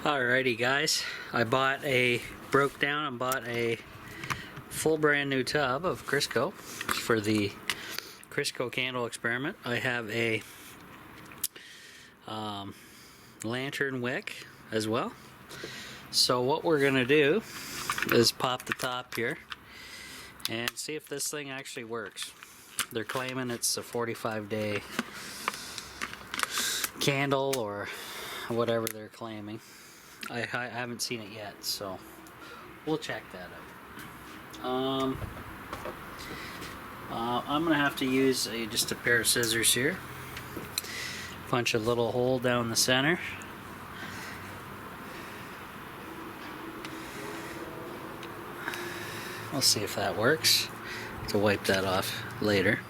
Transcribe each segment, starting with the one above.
Alrighty guys, I broke down and bought a full brand new tub of Crisco for the Crisco candle experiment. I have a lantern wick as well. So what we're gonna do is pop the top here and see if this thing actually works. They're claiming it's a 45-day candle or whatever they're claiming. I haven't seen it yet, so we'll check that out. I'm gonna have to use just a pair of scissors here. Punch a little hole down the center. We'll see if that works. To wipe that off later.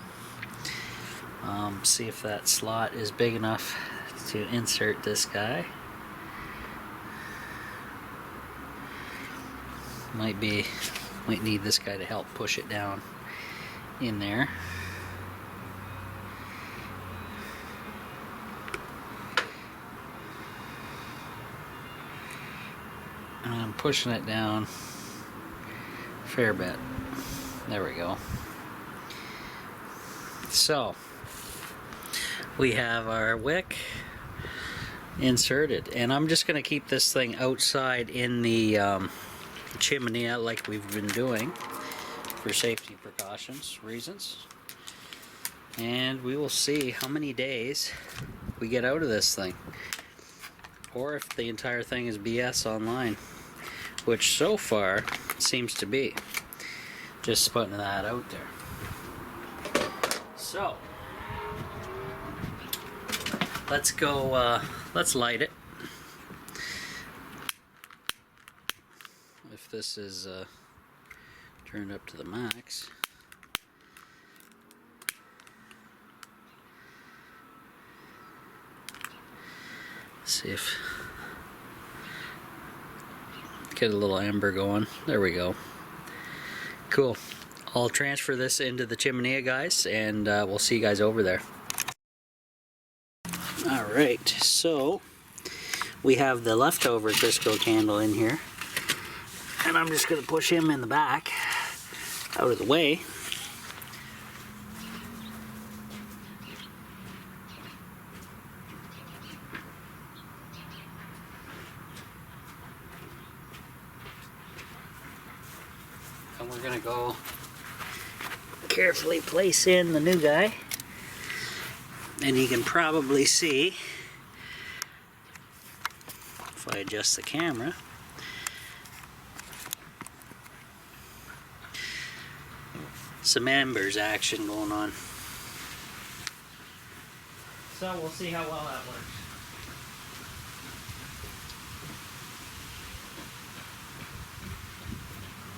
See if that slot is big enough to insert this guy. Might need this guy to help push it down in there. And I'm pushing it down a fair bit. There we go. So we have our wick inserted, and I'm just going to keep this thing outside in the chimney like we've been doing for safety precautions reasons, and we will see how many days we get out of this thing, or if the entire thing is BS online, which so far seems to be. Just putting that out there. So let's go, let's light it. If this is turned up to the max. See if get a little ember going. There we go. Cool. I'll transfer this into the chimney, guys, and we'll see you guys over there. Alright, so we have the leftover Crisco candle in here, and I'm just going to push him in the back out of the way. And we're going to go carefully place in the new guy. And you can probably see, if I adjust the camera, some embers action going on. So we'll see how well that works.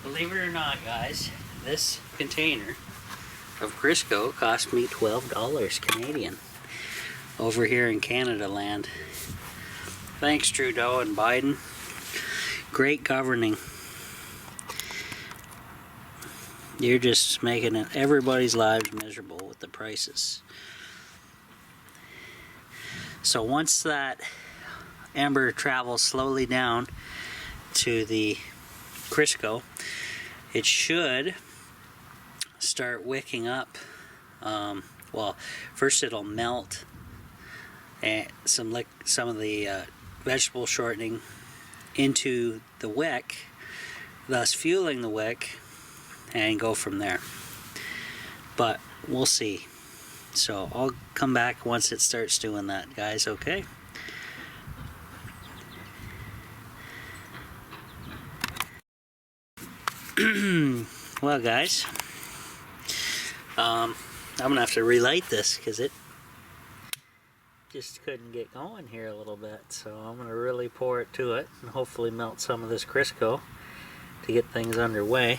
Believe it or not, guys, this container of Crisco cost me $12 Canadian over here in Canada land. Thanks, Trudeau and Biden. Great governing. You're just making everybody's lives miserable with the prices. So once that ember travels slowly down to the Crisco, it should start wicking up. Well, first it'll melt some of the vegetable shortening into the wick, thus fueling the wick, and go from there. But we'll see. So I'll come back once it starts doing that, guys, okay? Well, guys, I'm gonna have to relight this because it just couldn't get going here a little bit. So I'm gonna really pour it to it and hopefully melt some of this Crisco to get things underway.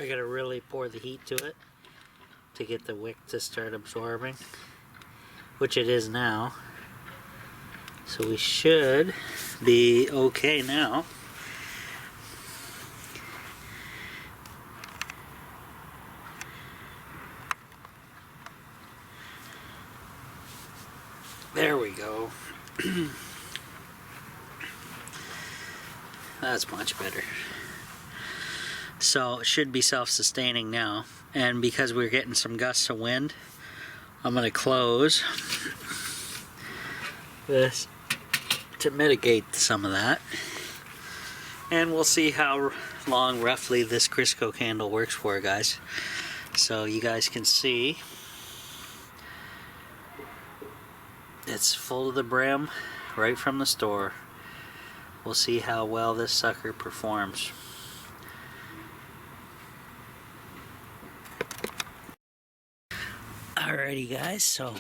I gotta really pour the heat to it to get the wick to start absorbing, which it is now. So we should be okay now. There we go. That's much better. So it should be self-sustaining now, and because we're getting some gusts of wind, I'm going to close this to mitigate some of that, and we'll see how long roughly this Crisco candle works for, guys. So you guys can see it's full to the brim right from the store. We'll see how well this sucker performs. Alrighty guys, so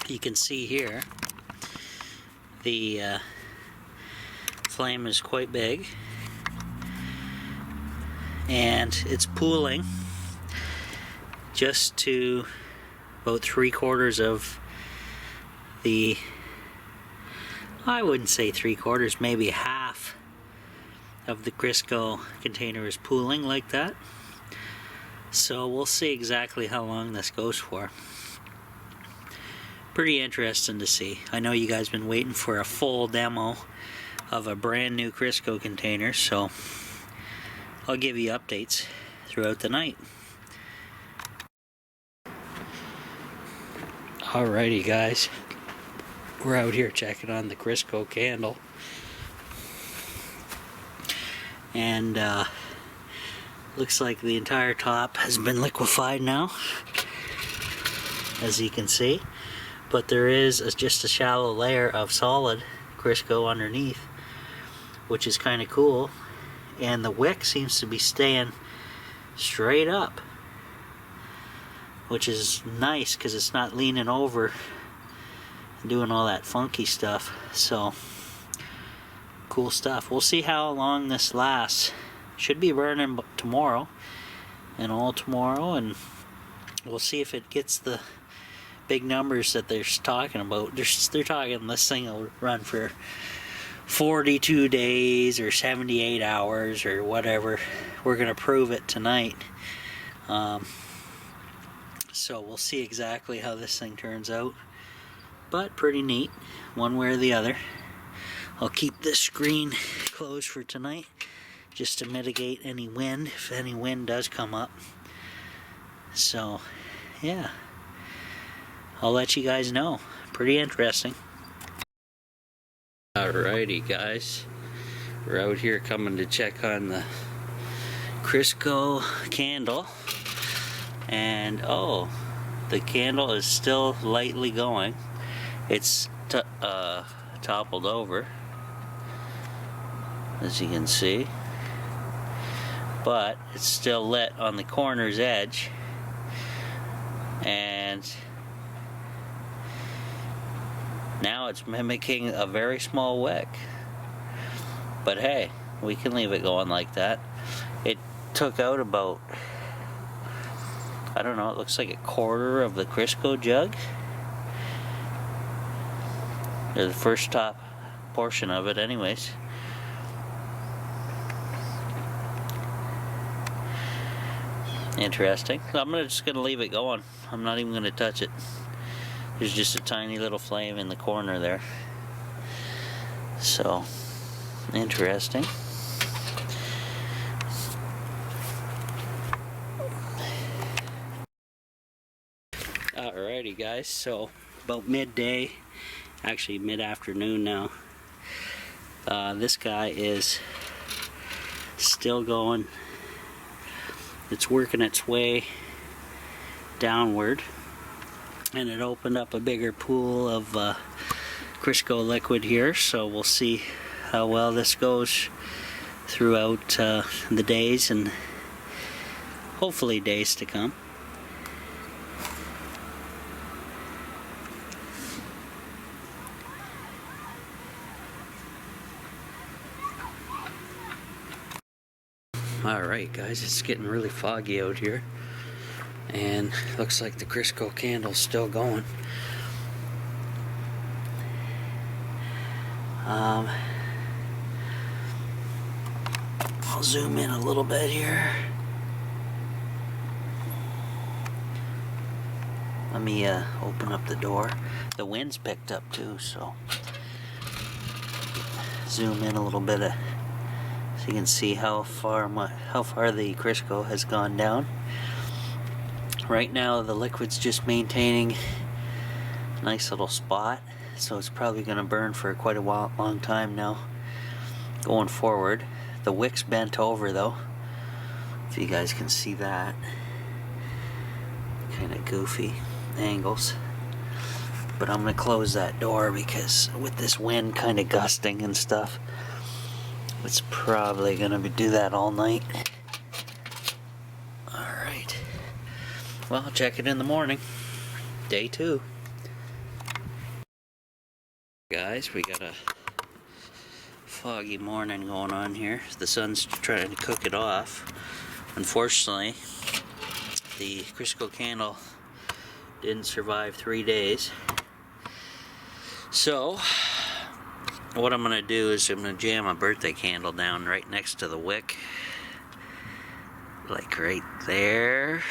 you can see here the flame is quite big and it's pooling just to about 3/4 of the, I wouldn't say 3/4, maybe half of the Crisco container is pooling like that. So we'll see exactly how long this goes for. Pretty interesting to see. I know you guys been waiting for a full demo of a brand new Crisco container, so I'll give you updates throughout the night. Alrighty guys, we're out here checking on the Crisco candle, and looks like the entire top has been liquefied now, as you can see, but there is just a shallow layer of solid Crisco underneath, which is kind of cool, and the wick seems to be staying straight up, which is nice because it's not leaning over and doing all that funky stuff. So cool stuff. We'll see how long this lasts. Should be burning tomorrow and all tomorrow, and we'll see if it gets the big numbers that they're talking about. They're talking this thing will run for 42 days or 78 hours or whatever. We're gonna prove it tonight. So we'll see exactly how this thing turns out, but pretty neat one way or the other. I'll keep this screen closed for tonight just to mitigate any wind, if any wind does come up. So yeah, I'll let you guys know. Pretty interesting. Alrighty guys, we're out here coming to check on the Crisco candle, and oh, the candle is still lightly going. It's toppled over, as you can see, but it's still lit on the corner's edge, and now it's mimicking a very small wick. But hey, we can leave it going like that. It took out about, I don't know, it looks like 1/4 of the Crisco jug, or the first top portion of it anyways. Interesting. I'm just gonna leave it going. I'm not even gonna touch it. There's just a tiny little flame in the corner there. So interesting. Alrighty guys, so about midday, actually mid-afternoon now, this guy is still going. It's working its way downward, and it opened up a bigger pool of Crisco liquid here, so we'll see how well this goes throughout the days and hopefully days to come. Alright guys, it's getting really foggy out here, and looks like the Crisco candle's still going. I'll zoom in a little bit here. Let me open up the door. The wind's picked up too, so zoom in a little bit so you can see how far the Crisco has gone down. Right now the liquid's just maintaining a nice little spot, so it's probably going to burn for quite a long time now going forward. The wick's bent over though, if you guys can see that. Kind of goofy angles. But I'm going to close that door because with this wind kind of gusting and stuff, it's probably going to do that all night. Alright. Well, I'll check it in the morning. Day 2. Guys, we got a foggy morning going on here. The sun's trying to cook it off. Unfortunately, the Crisco candle didn't survive 3 days. So what I'm going to do is I'm going to jam a birthday candle down right next to the wick, like right there,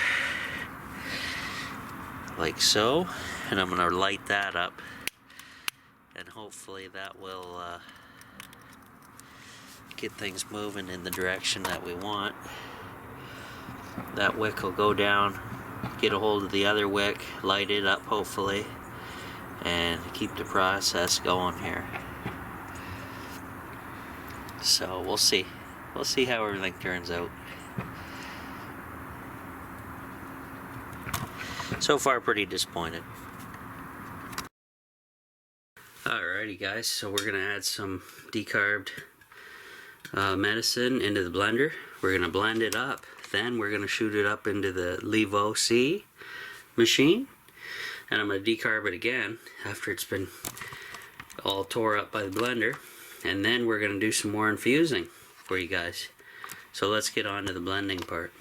like so, and I'm going to light that up, and hopefully that will get things moving in the direction that we want. That wick will go down, get a hold of the other wick, light it up hopefully, and keep the process going here. So we'll see how everything turns out. So far pretty disappointed. Alrighty guys, so we're gonna add some decarbed medicine into the blender. We're gonna blend it up, then we're gonna shoot it up into the Levo C machine, and I'm gonna decarb it again after it's been all tore up by the blender, and then we're gonna do some more infusing for you guys. So let's get on to the blending part.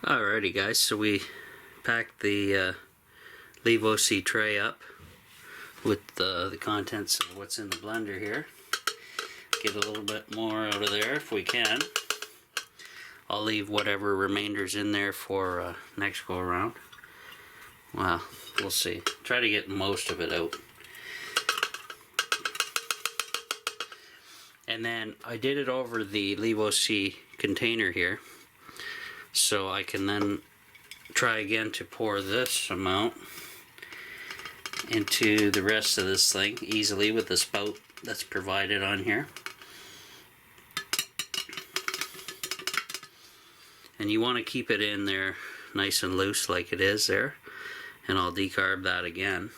Alrighty guys, so we packed the Levo C tray up with the contents of what's in the blender here. Get a little bit more out of there if we can. I'll leave whatever remainders in there for next go around. Well, we'll see. Try to get most of it out. And then I did it over the Levo C container here, so I can then try again to pour this amount into the rest of this thing easily with the spout that's provided on here. And you want to keep it in there nice and loose like it is there, and I'll decarb that again.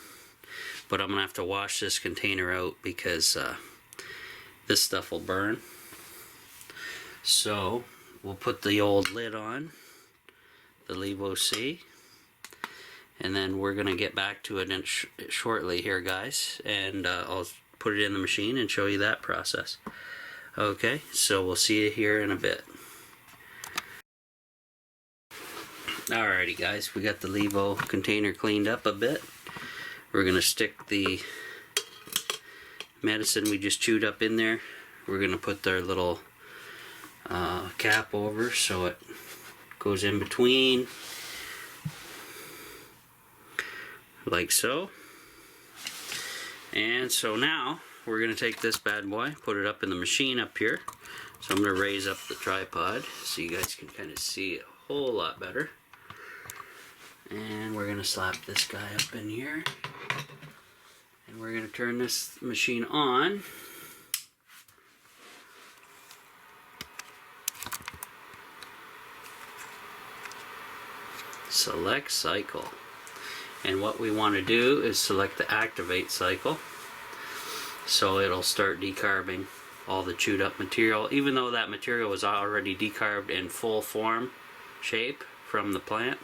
But I'm gonna have to wash this container out because this stuff will burn. So we'll put the old lid on the Levo C, and then we're gonna get back to it shortly here guys, and I'll put it in the machine and show you that process. Okay, so we'll see you here in a bit. Alrighty guys, we got the Levo container cleaned up a bit. We're gonna stick the medicine we just chewed up in there. We're gonna put our little cap over so it goes in between, like so. And so now we're gonna take this bad boy, put it up in the machine up here. So I'm gonna raise up the tripod so you guys can kind of see it a whole lot better. And we're gonna slap this guy up in here, and we're gonna turn this machine on. Select cycle, and what we want to do is select the activate cycle, so it'll start decarbing all the chewed up material, even though that material was already decarbed in full form shape from the plant.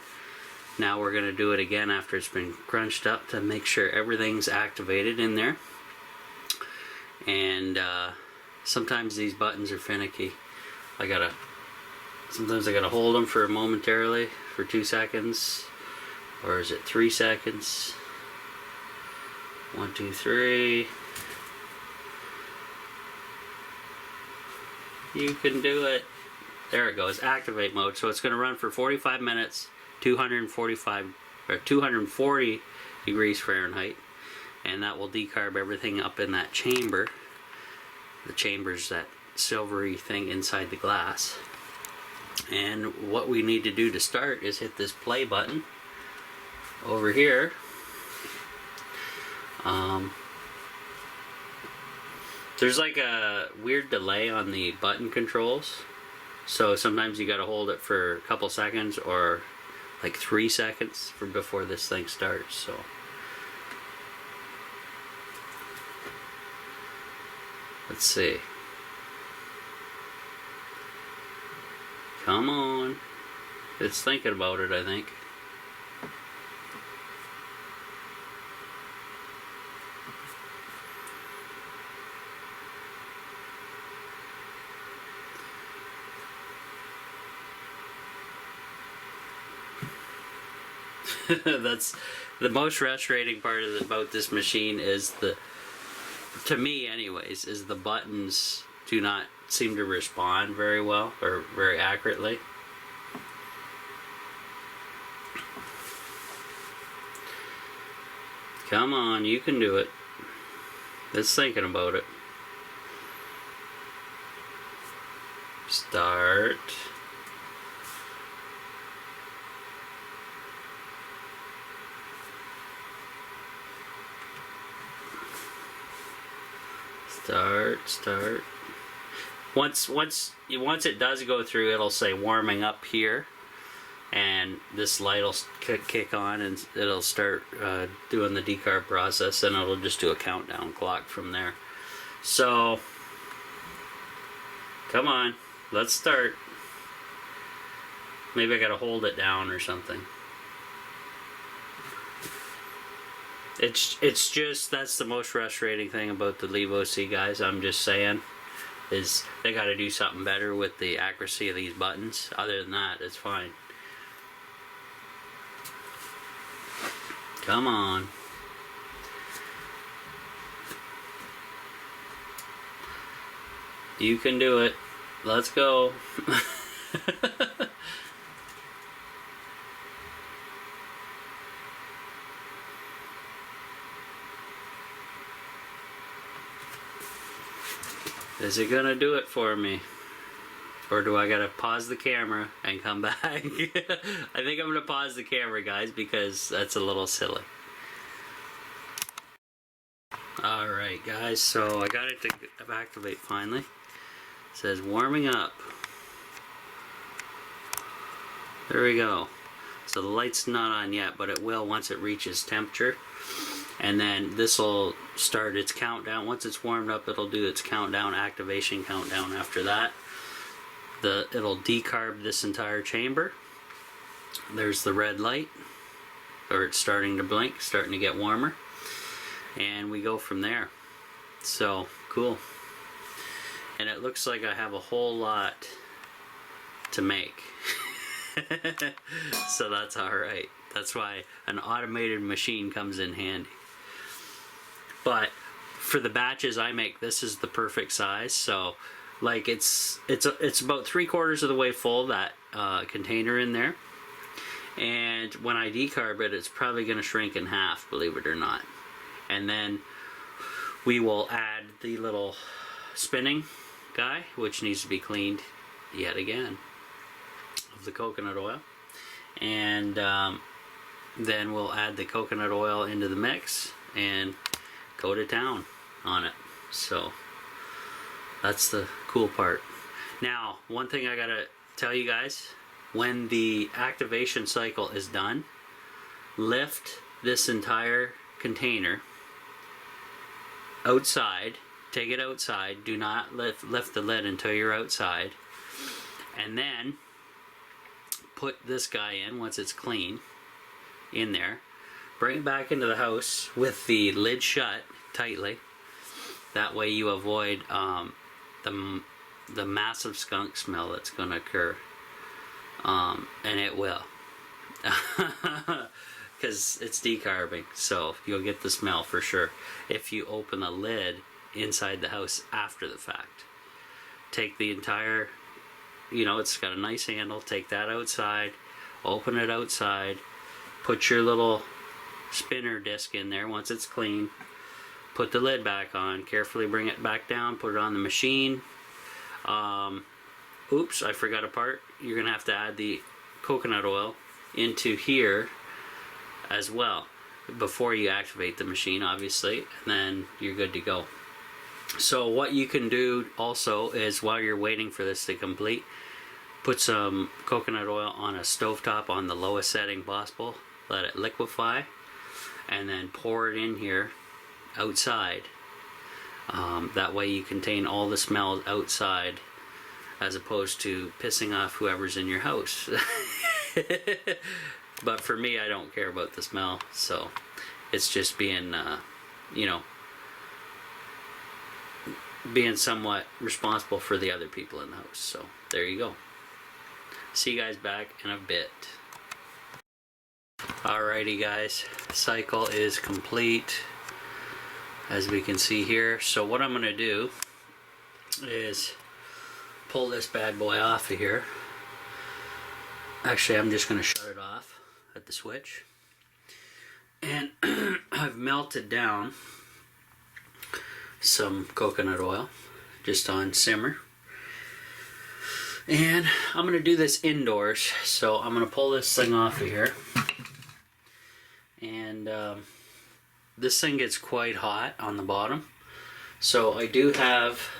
Now we're going to do it again after it's been crunched up to make sure everything's activated in there. And sometimes these buttons are finicky. Sometimes I gotta hold them for momentarily for 2 seconds, or is it 3 seconds? 1, 2, 3. You can do it. There it goes, activate mode. So it's gonna run for 45 minutes, 240 degrees Fahrenheit, and that will decarb everything up in that chamber. The chamber's that silvery thing inside the glass. And what we need to do to start is hit this play button over here. There's like a weird delay on the button controls, so sometimes you gotta hold it for a couple seconds or like 3 seconds before this thing starts. So let's see. Come on. It's thinking about it, I think. That's the most frustrating part about this machine is to me anyways, is the buttons do not seem to respond very well or very accurately. Come on, you can do it. It's thinking about it. Start. Start. Once it does go through, it'll say warming up here, and this light will kick on, and it'll start doing the decarb process, and it'll just do a countdown clock from there. So, come on, let's start. Maybe I gotta hold it down or something. It's just, that's the most frustrating thing about the Levo-C, guys. I'm just saying, is they got to do something better with the accuracy of these buttons. Other than that, it's fine. Come on. You can do it. Let's go. Is it gonna do it for me? Or do I gotta pause the camera and come back? I think I'm gonna pause the camera, guys, because that's a little silly. Alright, guys, so I got it to activate finally. It says warming up. There we go. So the light's not on yet, but it will once it reaches temperature. And then this will start its countdown. Once it's warmed up, it'll do its countdown, activation countdown after that. It'll decarb this entire chamber. There's the red light, or it's starting to blink, starting to get warmer. And we go from there. So, cool. And it looks like I have a whole lot to make. So that's alright. That's why an automated machine comes in handy. But for the batches I make, this is the perfect size. So, like, it's about 3/4 of the way full, that container in there. And when I decarb it, it's probably going to shrink in half, believe it or not. And then we will add the little spinning guy, which needs to be cleaned yet again, of the coconut oil. And then we'll add the coconut oil into the mix and go to town on it. So that's the cool part. Now, one thing I gotta tell you guys, when the activation cycle is done, lift this entire container outside, take it outside, do not lift the lid until you're outside, and then put this guy in once it's clean, in there. Bring it back into the house with the lid shut tightly. That way you avoid the massive skunk smell that's going to occur. And it will. Because it's decarbing, so you'll get the smell for sure if you open the lid inside the house after the fact. Take the entire, it's got a nice handle, take that outside, open it outside, put your little spinner disc in there once it's clean, put the lid back on, carefully bring it back down, put it on the machine. Oops, I forgot a part. You're gonna have to add the coconut oil into here as well before you activate the machine, obviously, and then you're good to go. So what you can do also is, while you're waiting for this to complete, put some coconut oil on a stovetop on the lowest setting possible, let it liquefy, and then pour it in here outside. That way you contain all the smells outside as opposed to pissing off whoever's in your house. But for me, I don't care about the smell, so it's just being, being somewhat responsible for the other people in the house. So there you go. See you guys back in a bit. Alrighty guys, cycle is complete, as we can see here. So what I'm going to do is pull this bad boy off of here. Actually, I'm just going to shut it off at the switch. And I've melted down some coconut oil just on simmer. And I'm going to do this indoors. So I'm going to pull this thing off of here. And this thing gets quite hot on the bottom. So I do have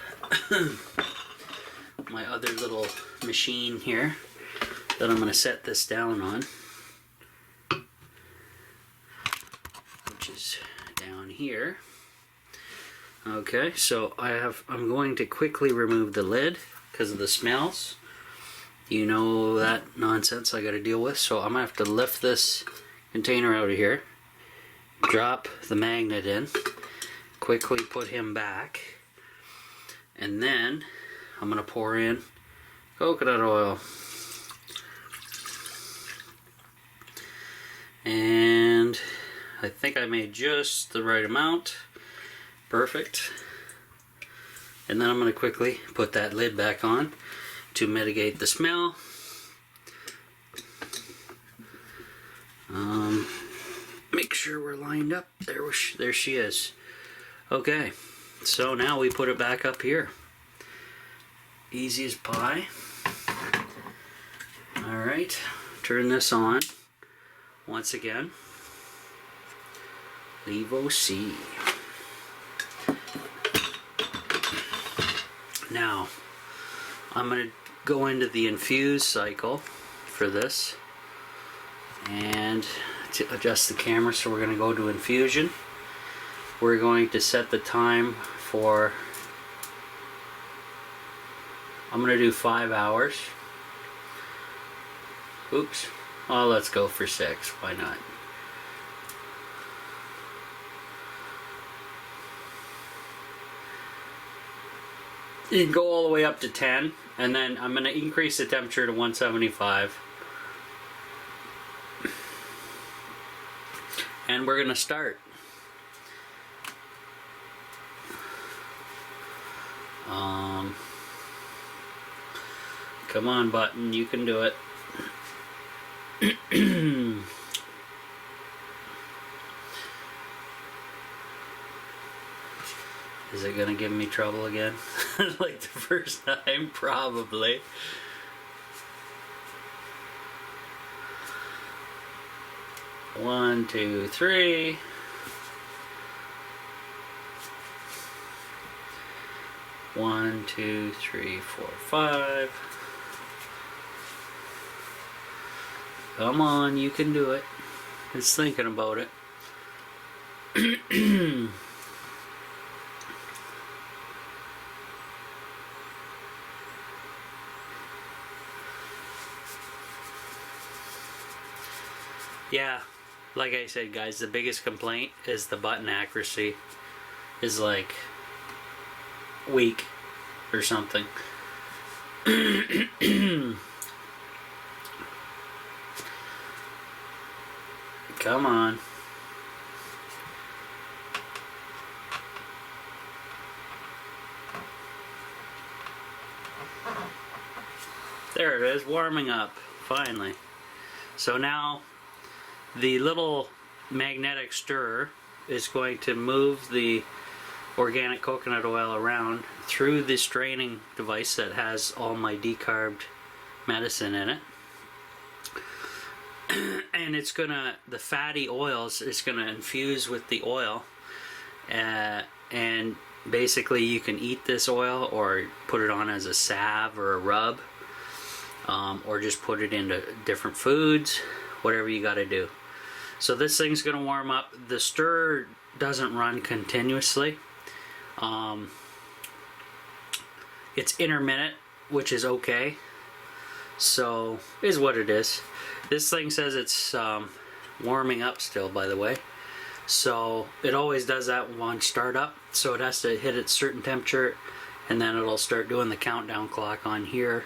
my other little machine here that I'm going to set this down on, which is down here. Okay, so I'm going to quickly remove the lid because of the smells. You know that nonsense I got to deal with. So I'm going to have to lift this container out of here, drop the magnet in, quickly put him back, and then I'm going to pour in coconut oil. And I think I made just the right amount. Perfect. And then I'm going to quickly put that lid back on to mitigate the smell. Make sure we're lined up. There she is. Okay, so now we put it back up here. Easy as pie. Alright, turn this on. Once again, Levo C. Now, I'm going to go into the infuse cycle for this and to adjust the camera. So we're going to go to infusion. We're going to set the time for, I'm going to do 5 hours. Oops. Oh, let's go for 6. Why not? You can go all the way up to 10, and then I'm going to increase the temperature to 175. And we're going to start. Come on, button, you can do it. Is it gonna give me trouble again? Like the first time? Probably. One, two, three. One, two, three, four, five. Come on, you can do it. It's thinking about it. Yeah, like I said, guys, the biggest complaint is the button accuracy is like weak or something. Come on. There it is, warming up, finally. So now the little magnetic stirrer is going to move the organic coconut oil around through the straining device that has all my decarbed medicine in it. And it's gonna, the fatty oils is gonna infuse with the oil, and basically you can eat this oil or put it on as a salve or a rub, or just put it into different foods, whatever you got to do. So this thing's going to warm up. The stirrer doesn't run continuously. It's intermittent, which is okay. So is what it is. This thing says it's warming up still, by the way. So it always does that on startup. So it has to hit its certain temperature, and then it'll start doing the countdown clock on here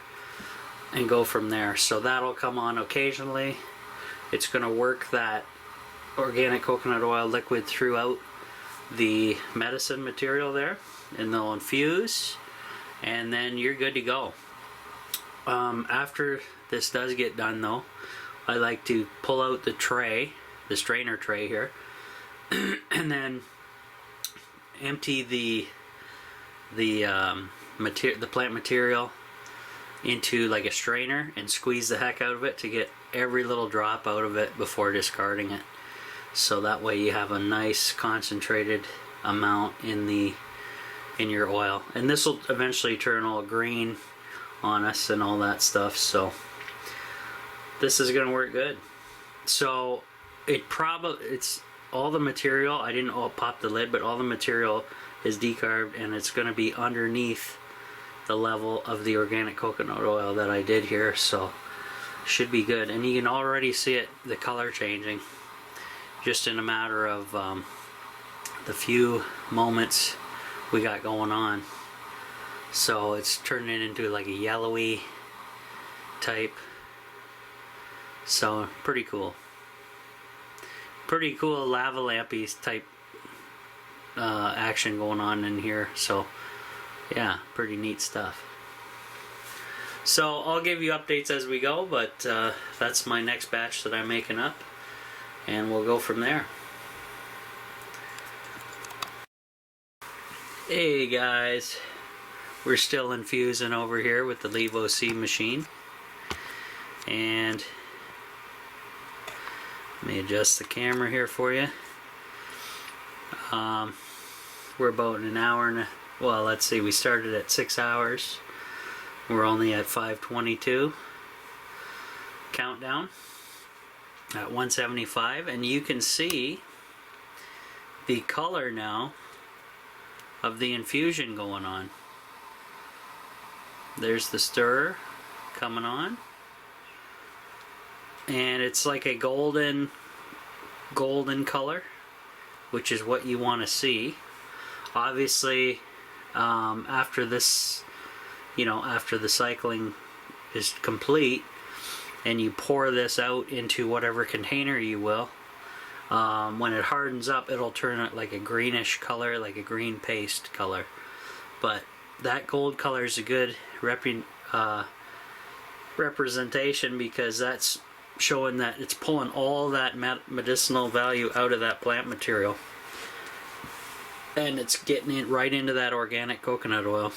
and go from there. So that'll come on occasionally. It's going to work that organic coconut oil liquid throughout the medicine material there, and they'll infuse, and then you're good to go. After this does get done though, I like to pull out the tray, the strainer tray here, and then empty the plant material into like a strainer and squeeze the heck out of it to get every little drop out of it before discarding it. So that way you have a nice concentrated amount in your oil. And this will eventually turn all green on us and all that stuff. So this is gonna work good. So it's all the material, I didn't all pop the lid, but all the material is decarbed, and it's gonna be underneath the level of the organic coconut oil that I did here, so should be good. And you can already see it, the color changing, just in a matter of the few moments we got going on. So it's turning into like a yellowy type. So pretty cool. Pretty cool lava lampy type action going on in here. So yeah, pretty neat stuff. So I'll give you updates as we go, but that's my next batch that I'm making up, and we'll go from there. Hey guys, we're still infusing over here with the Levo-C machine, and let me adjust the camera here for you. We're about an hour and well, let's see, we started at 6 hours. We're only at 5:22 countdown at 175, and you can see the color now of the infusion going on. There's the stirrer coming on, and it's like a golden color, which is what you want to see. Obviously, after this, after the cycling is complete and you pour this out into whatever container you will, when it hardens up, it'll turn it like a greenish color, like a green paste color. But that gold color is a good representation, because that's showing that it's pulling all that medicinal value out of that plant material, and it's getting it right into that organic coconut oil.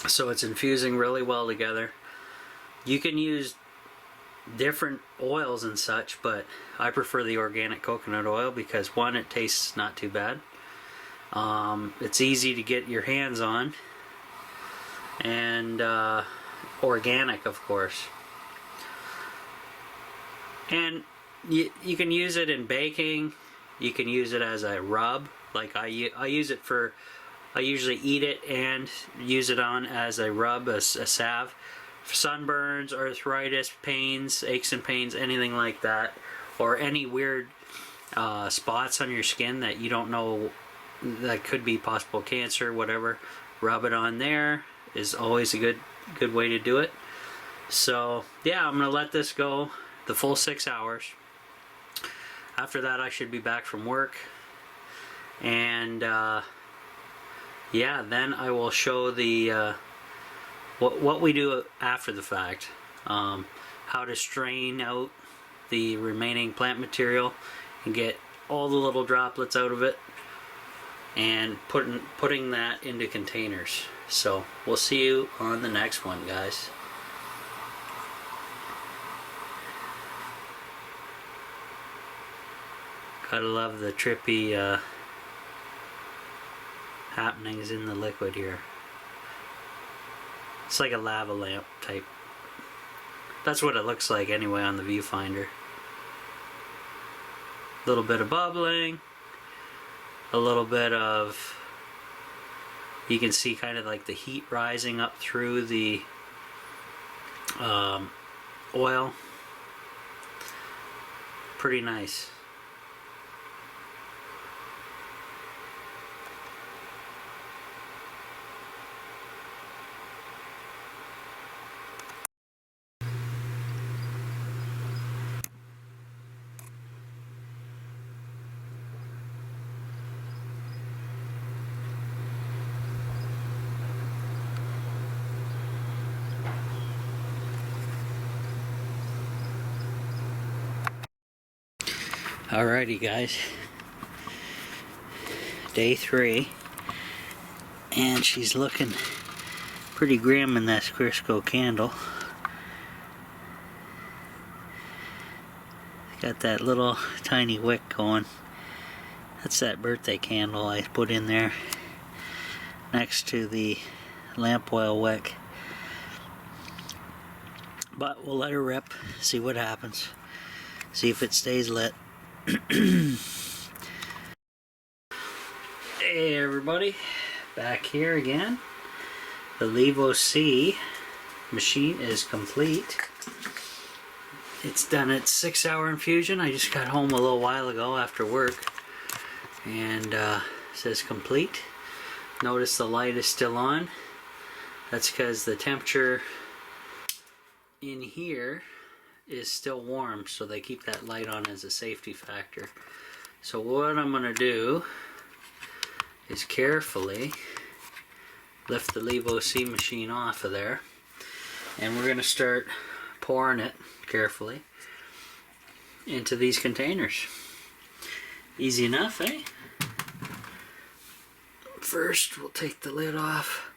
So it's infusing really well together. You can use different oils and such, but I prefer the organic coconut oil because, one, it tastes not too bad. It's easy to get your hands on, and organic, of course. And you can use it in baking. You can use it as a rub. Like I use it for, I usually eat it and use it on as a rub, a salve. Sunburns, arthritis, pains, aches and pains, anything like that, or any weird spots on your skin that you don't know that could be possible cancer, whatever, rub it on there is always a good way to do it. So yeah, I'm gonna let this go the full 6 hours. After that, I should be back from work, and yeah, then I will show the what we do after the fact, how to strain out the remaining plant material and get all the little droplets out of it, and putting that into containers. So we'll see you on the next one, guys. Gotta love the trippy happenings in the liquid here. It's like a lava lamp type. That's what it looks like anyway on the viewfinder. A little bit of bubbling, a little bit of, you can see kind of like the heat rising up through the oil. Pretty nice. Alrighty, guys, day 3, and she's looking pretty grim in this Crisco candle. Got that little tiny wick going. That's that birthday candle I put in there next to the lamp oil wick. But we'll let her rip, see what happens, see if it stays lit. Hey everybody, back here again. The Levo-C machine is complete. It's done its 6-hour infusion. I just got home a little while ago after work, and it says complete. Notice the light is still on. That's because the temperature in here is still warm, so they keep that light on as a safety factor. So what I'm going to do is carefully lift the Levo-C machine off of there, and we're going to start pouring it carefully into these containers. Easy enough, eh? First, we'll take the lid off.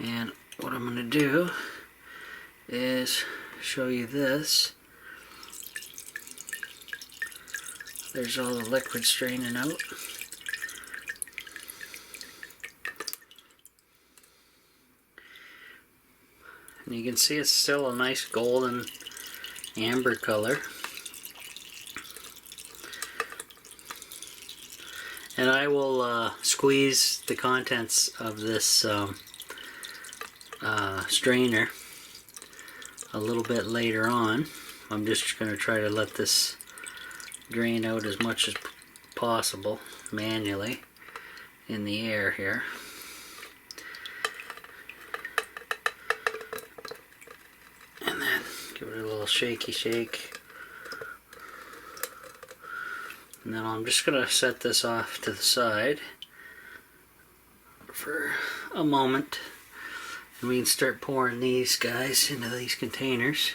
And what I'm going to do is show you this. There's all the liquid straining out. And you can see it's still a nice golden amber color. And I will squeeze the contents of this strainer a little bit later on. I'm just going to try to let this drain out as much as possible manually in the air here. And then give it a little shaky shake. And then I'm just going to set this off to the side for a moment. And we can start pouring these guys into these containers.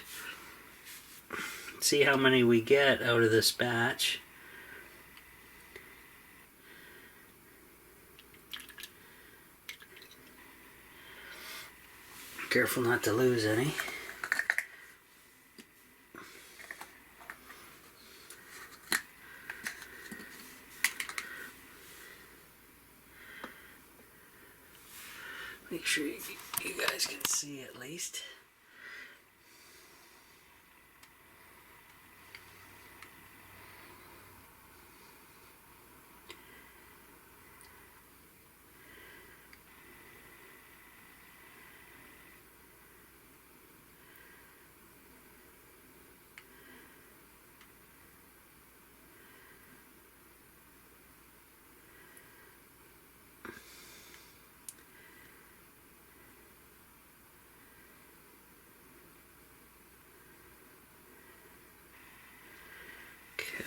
See how many we get out of this batch. Careful not to lose any. Make sure you guys can see at least.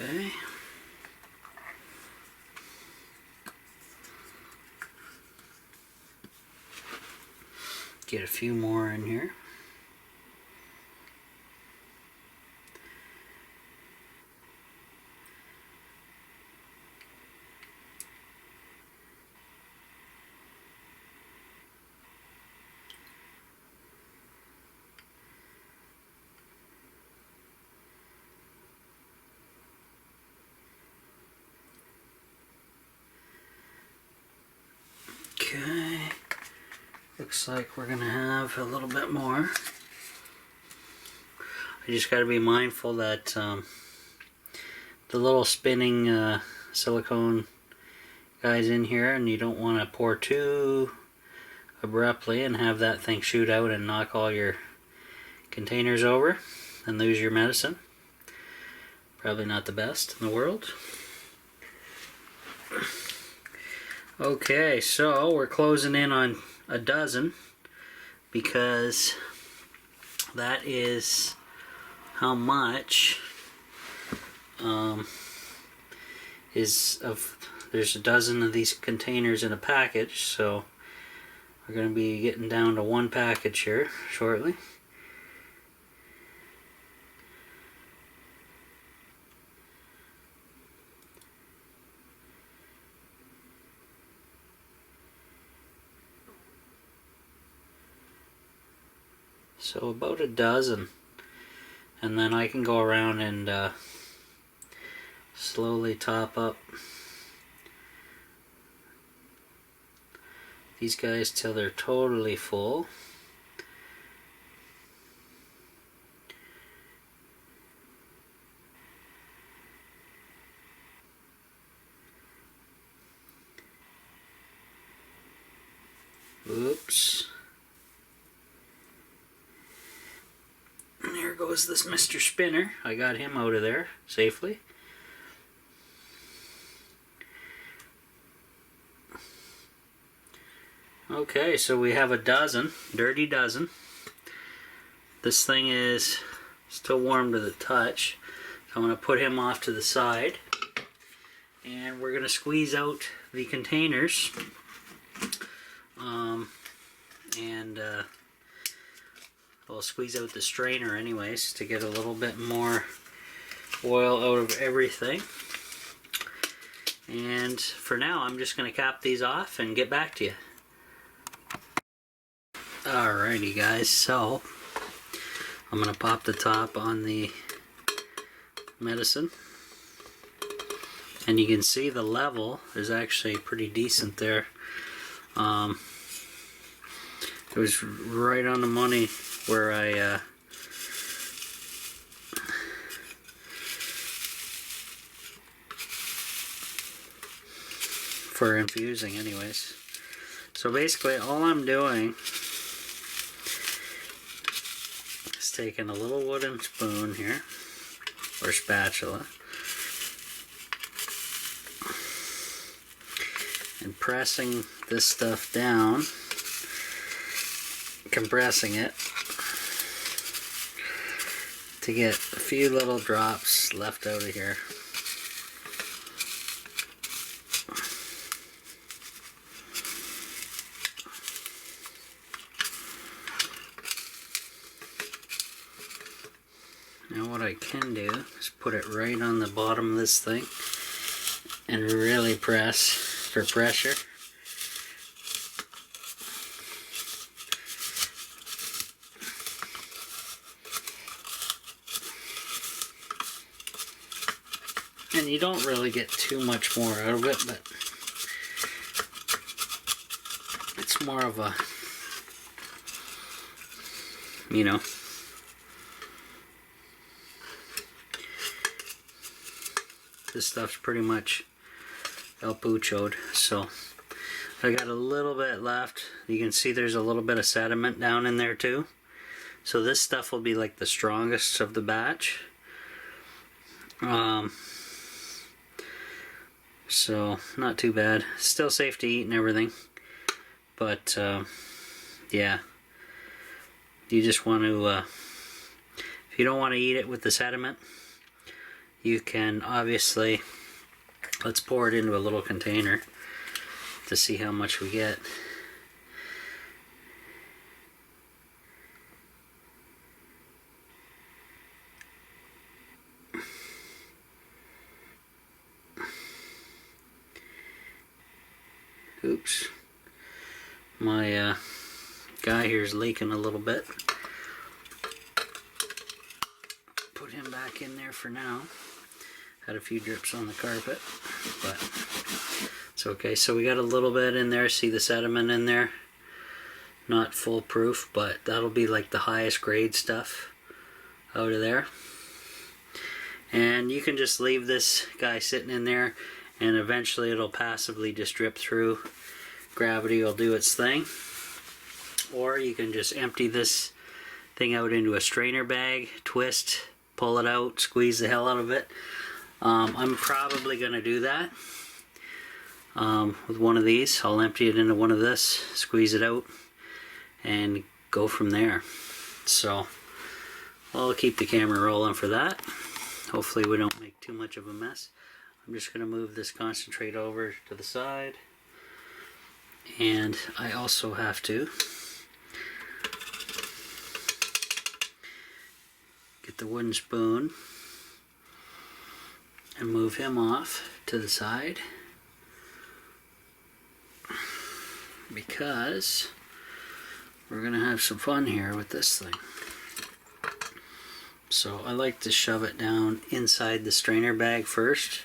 Okay. Get a few more in here. Okay, looks like we're gonna have a little bit more. I just gotta be mindful that the little spinning silicone guys in here, and you don't want to pour too abruptly and have that thing shoot out and knock all your containers over and lose your medicine. Probably not the best in the world. Okay, so we're closing in on a dozen because that is how much there's a dozen of these containers in a package, so we're going to be getting down to one package here shortly. So about a dozen, and then I can go around and slowly top up these guys till they're totally full. Oops. And there goes this Mr. Spinner. I got him out of there safely. Okay, so we have a dozen, dirty dozen. This thing is still warm to the touch. So I'm going to put him off to the side. And we're going to squeeze out the containers. We'll squeeze out the strainer anyways to get a little bit more oil out of everything. And for now, I'm just going to cap these off and get back to you. Alrighty guys, so I'm going to pop the top on the medicine. And you can see the level is actually pretty decent there. It was right on the money where I for infusing anyways. So basically all I'm doing is taking a little wooden spoon here, or spatula, and pressing this stuff down, compressing it to get a few little drops left out of here. Now what I can do is put it right on the bottom of this thing and really press for pressure. And you don't really get too much more out of it, but it's more of a, you know, this stuff's pretty much El Pucho'd, so I got a little bit left. You can see there's a little bit of sediment down in there too. So this stuff will be like the strongest of the batch. So not too bad. Still safe to eat and everything. But yeah, you just want to, if you don't want to eat it with the sediment, you can obviously, let's pour it into a little container to see how much we get. Oops, my guy here is leaking a little bit. Put him back in there for now. Had a few drips on the carpet, but it's okay. So we got a little bit in there. See the sediment in there? Not foolproof, but that'll be like the highest grade stuff out of there. And you can just leave this guy sitting in there, and eventually it'll passively just drip through. Gravity will do its thing. Or you can just empty this thing out into a strainer bag, twist, pull it out, squeeze the hell out of it. I'm probably going to do that with one of these. I'll empty it into one of this, squeeze it out, and go from there. So I'll keep the camera rolling for that. Hopefully we don't make too much of a mess. I'm just going to move this concentrate over to the side. And I also have to get the wooden spoon and move him off to the side, because we're going to have some fun here with this thing. So I like to shove it down inside the strainer bag first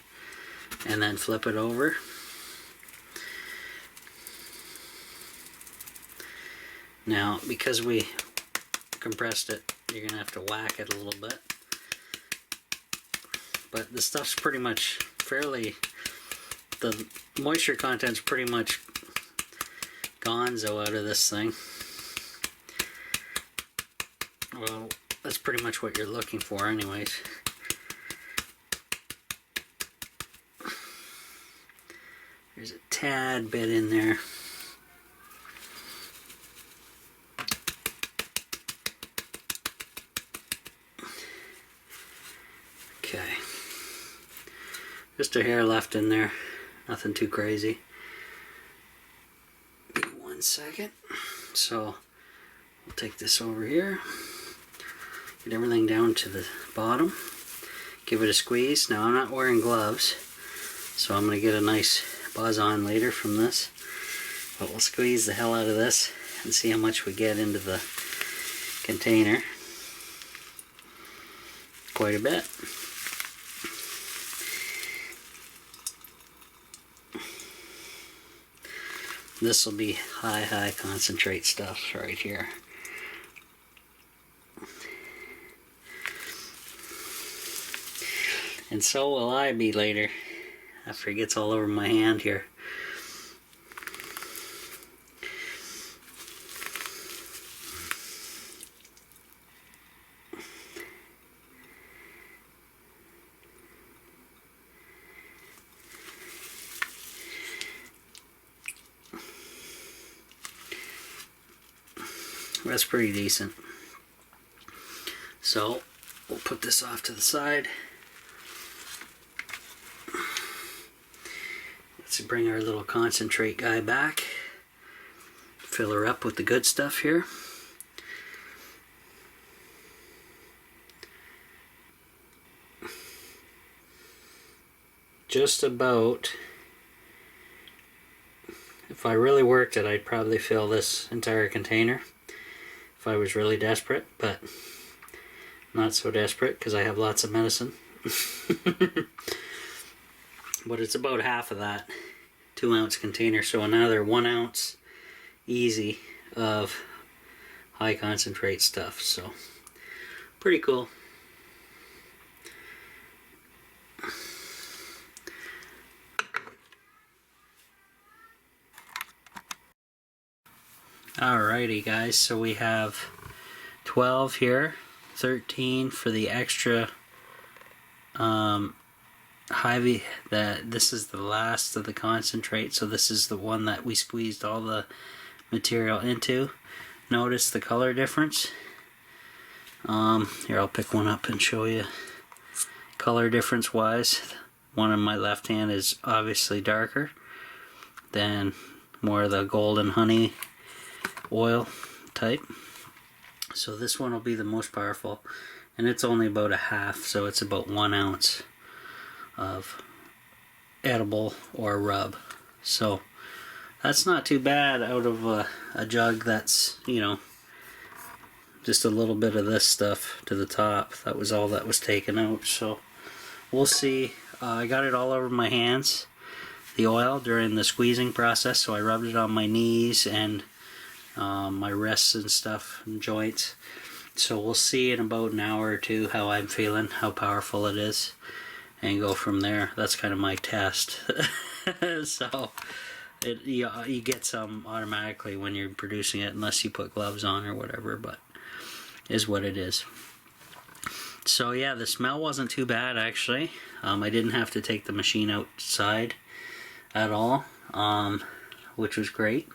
and then flip it over. Now, because we compressed it, you're going to have to whack it a little bit. But the stuff's pretty much fairly, the moisture content's pretty much gonzo out of this thing. Well, that's pretty much what you're looking for anyways. There's a tad bit in there. Okay. Just a hair left in there. Nothing too crazy. Give me 1 second. So we'll take this over here. Get everything down to the bottom. Give it a squeeze. Now I'm not wearing gloves, so I'm going to get a nice buzz on later from this. But we'll squeeze the hell out of this and see how much we get into the container. Quite a bit. This will be high concentrate stuff right here. And so will I be later, after it gets all over my hand here. That's pretty decent. So we'll put this off to the side. Let's bring our little concentrate guy back. Fill her up with the good stuff here. Just about, if I really worked it, I'd probably fill this entire container if I was really desperate, but not so desperate because I have lots of medicine. But it's about half of that 2-ounce container, so another 1 ounce easy of high concentrate stuff. So pretty cool. Alrighty guys, so we have 12 here, 13 for the extra Hy-Vee. This is the last of the concentrate, so this is the one that we squeezed all the material into. Notice the color difference. Here, I'll pick one up and show you. color difference wise. One in my left hand is obviously darker than more of the golden honey oil type. So this one will be the most powerful, and it's only about a half, so it's about 1 ounce of edible or rub. So that's not too bad out of a jug that's, you know, just a little bit of this stuff to the top. That was all that was taken out. So we'll see. I got it all over my hands, the oil, during the squeezing process, so I rubbed it on my knees and my wrists and stuff and joints. So we'll see in about an hour or two how I'm feeling, how powerful it is, and go from there. That's kind of my test. So you get some automatically when you're producing it, unless you put gloves on or whatever, but is what it is. So yeah, the smell wasn't too bad actually. I didn't have to take the machine outside at all, which was great.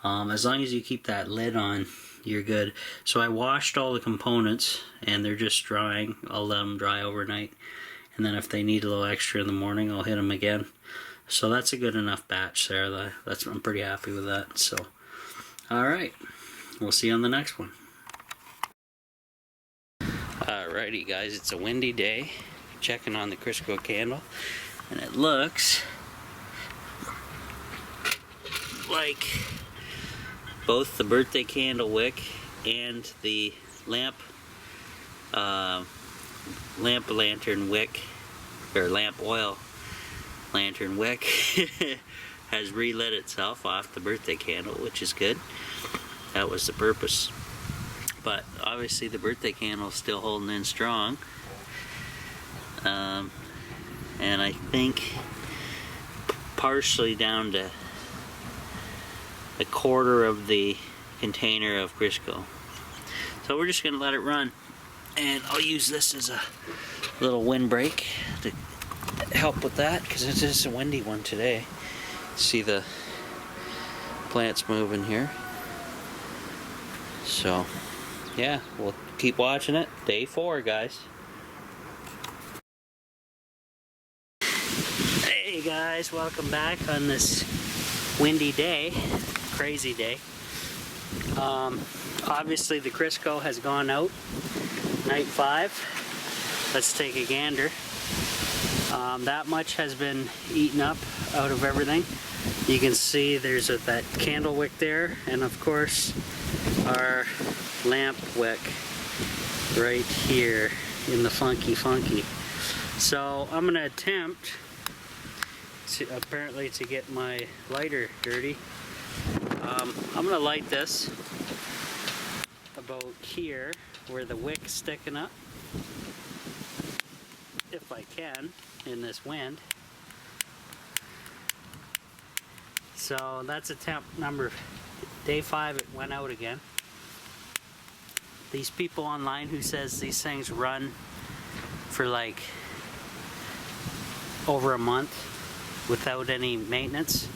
As long as you keep that lid on, you're good. So I washed all the components and they're just drying. I'll let them dry overnight, and then if they need a little extra in the morning, I'll hit them again. So that's a good enough batch there. I'm pretty happy with that. So alright, we'll see you on the next one. Alrighty guys, it's a windy day. Checking on the Crisco candle, and it looks like both the birthday candle wick and the lamp lantern wick, or lamp oil lantern wick has relit itself off the birthday candle, which is good. That was the purpose. But obviously the birthday candle is still holding in strong. And I think partially down to a quarter of the container of Crisco. So we're just going to let it run. And I'll use this as a little windbreak to help with that, because it is a windy one today. See the plants moving here. So yeah, we'll keep watching it. Day 4, guys. Hey guys, welcome back on this windy day, crazy day. Obviously the Crisco has gone out, night 5. Let's take a gander. That much has been eaten up out of everything. You can see there's that candle wick there, and of course our lamp wick right here in the funky. So I'm gonna attempt apparently to get my lighter dirty. I'm gonna light this about here where the wick's sticking up, if I can, in this wind. So that's attempt number, day 5, it went out again. These people online who says these things run for like over a month without any maintenance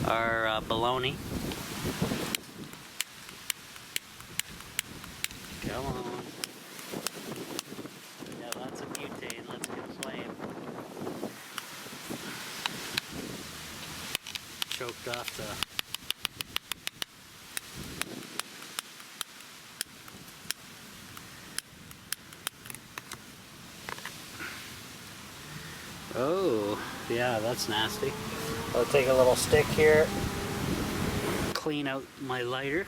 are baloney. Come on. Yeah, lots of butane. Let's get a flame. Choked off the... Oh, yeah, that's nasty. I'll take a little stick here, clean out my lighter.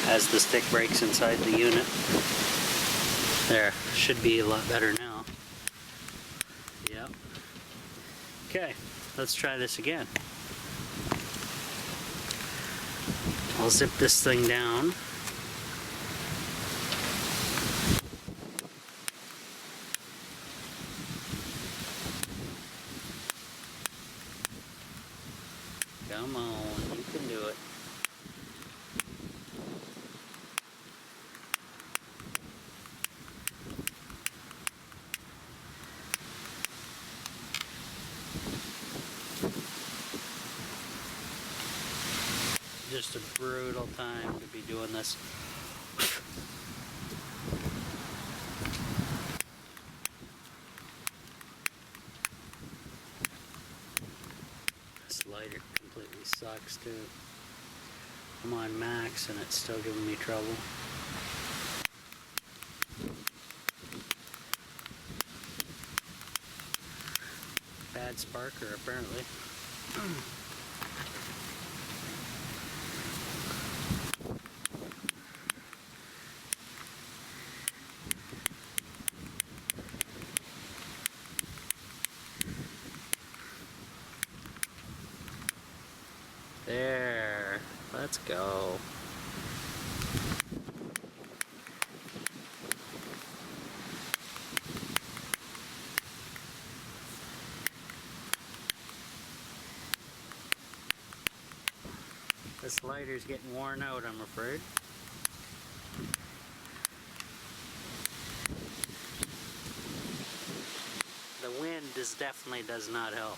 As the stick breaks inside the unit. There, should be a lot better now. Yep. Okay, let's try this again. I'll zip this thing down. Come on, you can do it. Just a brutal time to be doing this This lighter completely sucks too. I'm on max and it's still giving me trouble. Bad sparker apparently. There, let's go. This lighter's getting worn out, I'm afraid. The wind definitely does not help.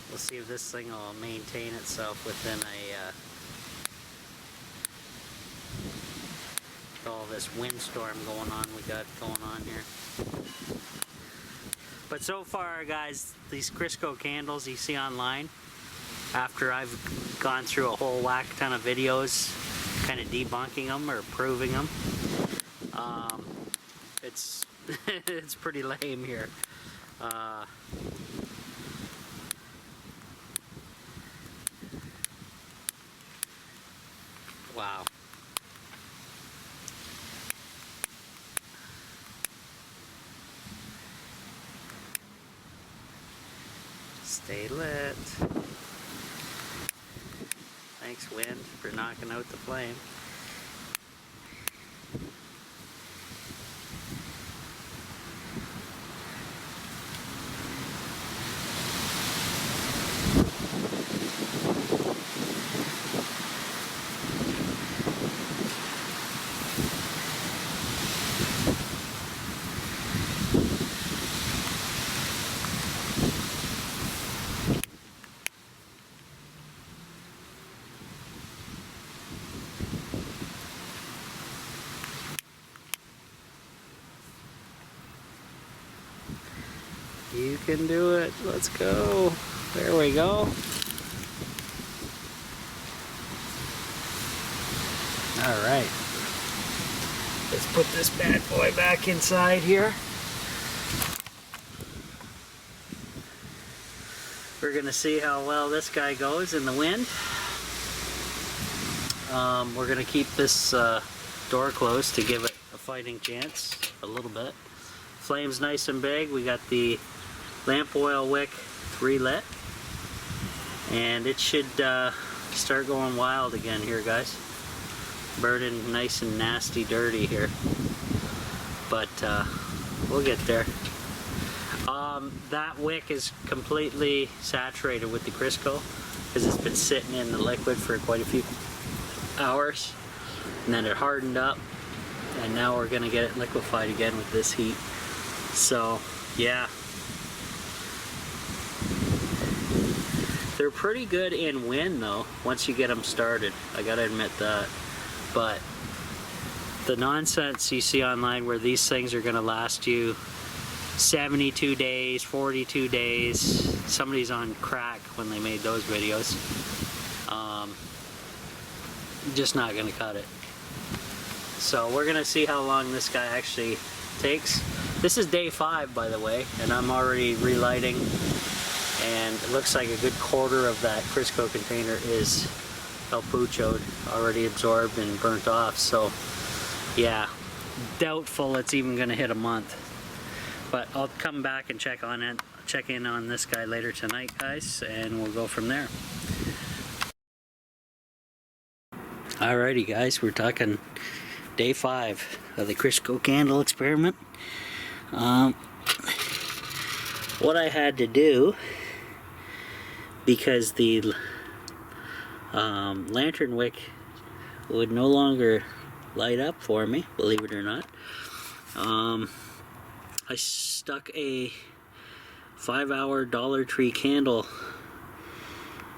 We'll see if this thing will maintain itself within all this windstorm going on we got going on here. But so far, guys, these Crisco candles you see online, after I've gone through a whole whack ton of videos kind of debunking them or proving them, it's it's pretty lame here. Wow. Stay lit. Thanks, wind, for knocking out the flame. You can do it. Let's go. There we go. Alright. Let's put this bad boy back inside here. We're going to see how well this guy goes in the wind. We're going to keep this door closed to give it a fighting chance a little bit. Flame's nice and big. We got the lamp oil wick relit, and it should start going wild again here, guys. Burning nice and nasty dirty here, but we'll get there. That wick is completely saturated with the Crisco because it's been sitting in the liquid for quite a few hours, and then it hardened up, and now we're gonna get it liquefied again with this heat. So yeah, they're pretty good in wind though once you get them started, I gotta admit that. But the nonsense you see online where these things are gonna last you 72 days, 42 days, somebody's on crack when they made those videos. Just not gonna cut it. So we're gonna see how long this guy actually takes. This is day 5, by the way, and I'm already relighting, and it looks like a good quarter of that Crisco container is El Pucho'd, already absorbed and burnt off. So yeah, doubtful it's even gonna hit a month. But I'll come back and check in on this guy later tonight, guys, and we'll go from there. Alrighty, guys, we're talking day 5 of the Crisco candle experiment. What I had to do, because the lantern wick would no longer light up for me, believe it or not, I stuck a 5-hour Dollar Tree candle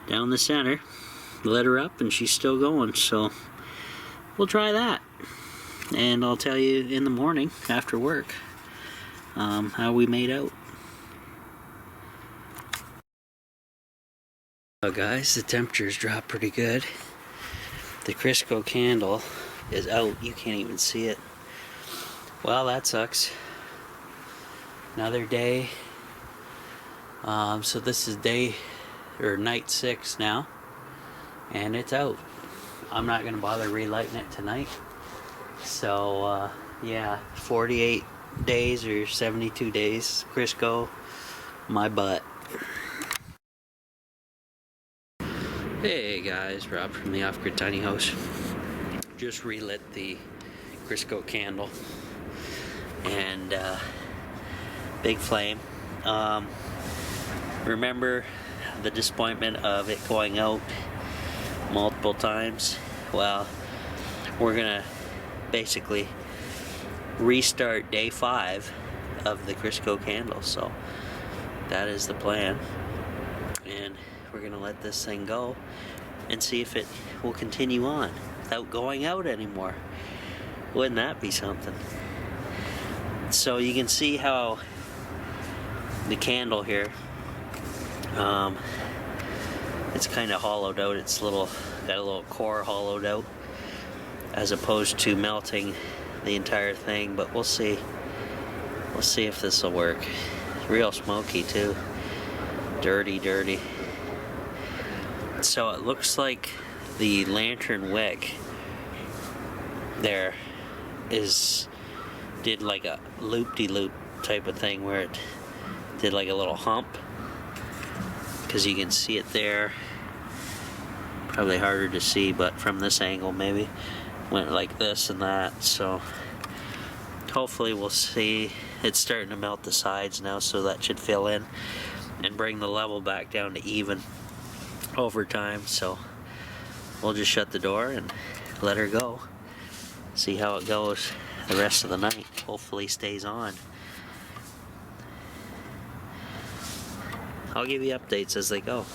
down the center, lit her up, and she's still going. So we'll try that, and I'll tell you in the morning after work how we made out. So guys, the temperatures dropped pretty good. The Crisco candle is out. You can't even see it. Well, that sucks. Another day. So this is night 6 now, and it's out. I'm not gonna bother relighting it tonight. So yeah, 48 days or 72 days, Crisco, my butt. Hey guys, Rob from the Off-Grid Tiny House. Just relit the Crisco candle, and big flame. Remember the disappointment of it going out multiple times? Well, we're gonna basically restart day 5 of the Crisco candle, so that is the plan, and we're gonna let this thing go and see if it will continue on without going out anymore. Wouldn't that be something? So you can see how the candle here, it's kind of hollowed out. It's got a little core hollowed out, as opposed to melting the entire thing. But we'll see. We'll see if this will work. It's real smoky too. Dirty. So it looks like the lantern wick there did like a loop-de-loop type of thing, where it did like a little hump, because you can see it there. Probably harder to see, but from this angle maybe went like this and that. So hopefully we'll see. It's starting to melt the sides now, so that should fill in and bring the level back down to even over time. So we'll just shut the door and let her go, see how it goes the rest of the night. Hopefully stays on. I'll give you updates as they go.